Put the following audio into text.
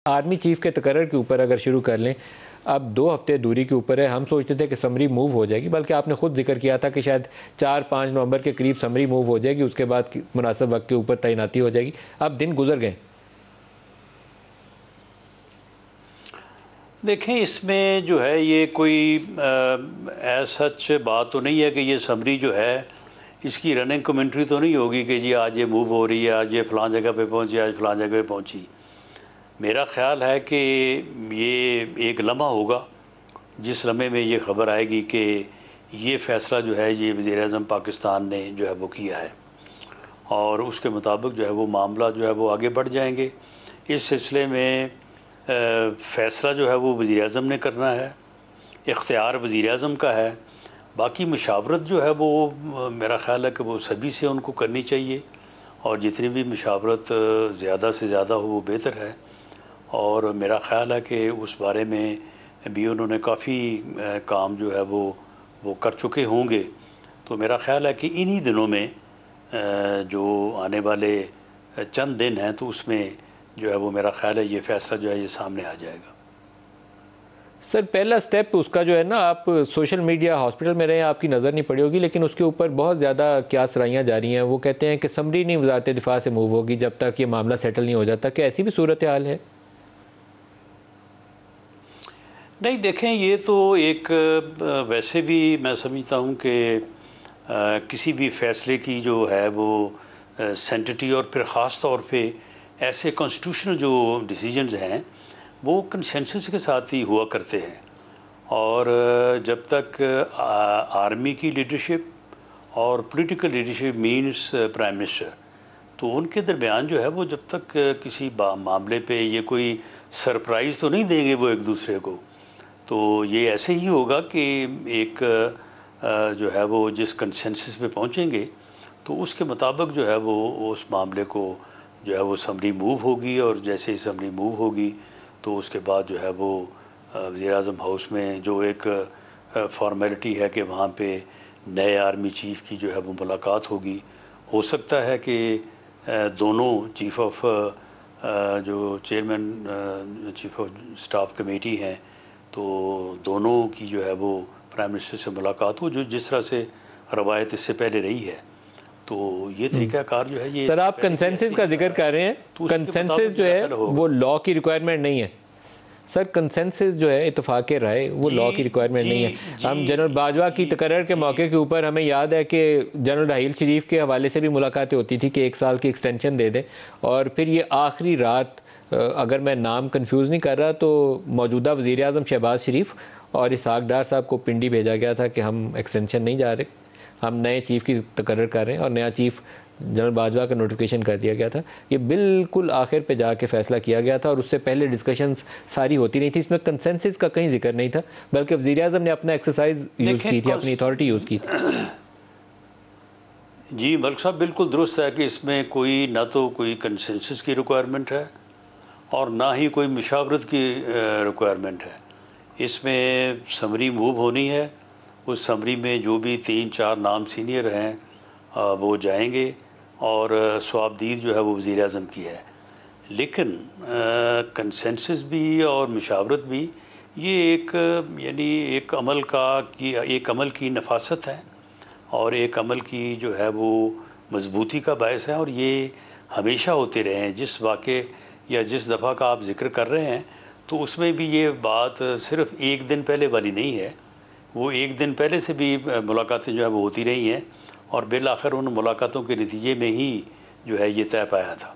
Army chief के तकर्रर के ऊपर अगर शुरू कर लें, अब 2 हफ्ते दूरी के ऊपर है। हम सोचते थे कि समरी मूव हो जाएगी, बल्कि आपने खुद जिक्र किया था कि शायद 4-5 नवंबर के करीब समरी मूव हो जाएगी, उसके बाद मुनासिब वक्त के ऊपर तैनाती हो जाएगी। अब दिन गुजर गए। देखें, इसमें जो है ये कोई सच बात तो नहीं है कि ये समरी जो है इसकी रनिंग कमेंट्री तो नहीं होगी कि जी आज ये मूव हो रही है, आज ये फ़लाँ जगह पे पहुंची, आज फ़लाँ जगह पे पहुंची। मेरा ख़्याल है कि ये एक लम्हा होगा जिस लम्हे में ये ख़बर आएगी कि ये फ़ैसला जो है ये वज़ीर-ए-आज़म पाकिस्तान ने जो है वो किया है, और उसके मुताबिक जो है वो मामला जो है वो आगे बढ़ जाएंगे। इस सिलसिले में फ़ैसला जो है वो वज़ीर-ए-आज़म ने करना है, इख्तियार वज़ीर-ए-आज़म का है। बाकी मुशावरत जो है वो मेरा ख़्याल है कि वो सभी से उनको करनी चाहिए, और जितनी भी मुशावरत ज़्यादा से ज़्यादा हो वो बेहतर है। और मेरा ख़्याल है कि उस बारे में भी उन्होंने काफ़ी काम जो है वो कर चुके होंगे। तो मेरा ख़्याल है कि इन्हीं दिनों में जो आने वाले चंद दिन हैं तो उसमें जो है वो मेरा ख़्याल है ये फ़ैसला जो है ये सामने आ जाएगा। सर, पहला स्टेप उसका जो है ना, आप सोशल मीडिया हॉस्पिटल में रहें, आपकी नज़र नहीं पड़ी होगी, लेकिन उसके ऊपर बहुत ज़्यादा क्या सराहियाँ जा रही हैं। वो कहते हैं कि समरी नहीं वज़ारत दिफा से मूव होगी जब तक ये मामला सेटल नहीं हो जाता। क्या ऐसी भी सूरत हाल है? नहीं, देखें, ये तो एक वैसे भी मैं समझता हूँ कि किसी भी फ़ैसले की जो है वो सेंसिटिविटी, और फिर ख़ास तौर पे ऐसे कॉन्स्टिट्यूशनल जो डिसीजंस हैं वो कंसेंसस के साथ ही हुआ करते हैं। और जब तक आर्मी की लीडरशिप और political leadership means prime minister, तो उनके दरमियान जो है वो जब तक किसी मामले पे ये कोई सरप्राइज़ तो नहीं देंगे वो एक दूसरे को, तो ये ऐसे ही होगा कि एक जो है वो जिस कंसेंसस पे पहुंचेंगे तो उसके मुताबिक जो है वो उस मामले को जो है वो समरी मूव होगी। और जैसे ही समरी मूव होगी तो उसके बाद जो है वो वज़ीर-ए-आज़म हाउस में जो एक फॉर्मेलिटी है कि वहाँ पे नए आर्मी चीफ़ की जो है वो मुलाकात होगी। हो सकता है कि दोनों चीफ़ ऑफ जो chairman chief of staff committee हैं, तो दोनों की जो है वो प्राइम मिनिस्टर से मुलाकात हो, जो जिस तरह से रवायत इससे पहले रही है। तो ये तरीक़ाकार जो है ये सर, आप कंसेंसस का जिक्र कर रहे हैं, तो कंसेंसस जो है वो लॉ की रिक्वायरमेंट नहीं है। सर, कंसेंसस जो है इत्तेफाक राय वो लॉ की रिक्वायरमेंट नहीं है। हम जनरल बाजवा की तकर्रर के मौके के ऊपर हमें याद है कि जनरल राहील शरीफ के हवाले से भी मुलाकातें होती थी कि 1 साल की एक्सटेंशन दे दें, और फिर ये आखिरी रात, अगर मैं नाम कंफ्यूज नहीं कर रहा तो मौजूदा वज़ीर-ए-आज़म शहबाज शरीफ और इसहाक डार साहब को पिंडी भेजा गया था कि हम एक्सटेंशन नहीं जा रहे, हम नए चीफ़ की तकर्रर कर रहे हैं, और नया चीफ़ जनरल बाजवा का नोटिफिकेशन कर दिया गया था। ये बिल्कुल आखिर पे जाके फ़ैसला किया गया था, और उससे पहले डिस्कशंस सारी होती नहीं थी। इसमें कंसेंसस का कहीं जिक्र नहीं था, बल्कि वज़ीर-ए-आज़म ने अपना एक्सरसाइज यूज़ की थी, अपनी अथॉरिटी यूज़ की थी। जी मलिक साहब, बिल्कुल दुरुस्त है कि इसमें कोई ना तो कोई कंसेंसस की रिक्वायरमेंट है और ना ही कोई मुशावरत की रिक्वायरमेंट है। इसमें समरी मूव होनी है, उस समरी में जो भी 3-4 नाम सीनियर हैं वो जाएंगे, और स्वाबदीद जो है वो वज़ीर-ए-आज़म की है। लेकिन कंसेंसस भी और मुशावरत भी ये एक यानी एक अमल की नफासत है, और एक अमल की जो है वो मजबूती का बायस है, और ये हमेशा होते रहे हैं। जिस वाक़े या जिस दफ़ा का आप ज़िक्र कर रहे हैं तो उसमें भी ये बात सिर्फ़ एक दिन पहले वाली नहीं है, वो एक दिन पहले से भी मुलाकातें जो है वो होती रही हैं, और बिल आखिर उन मुलाकातों के नतीजे में ही जो है ये तय पाया था।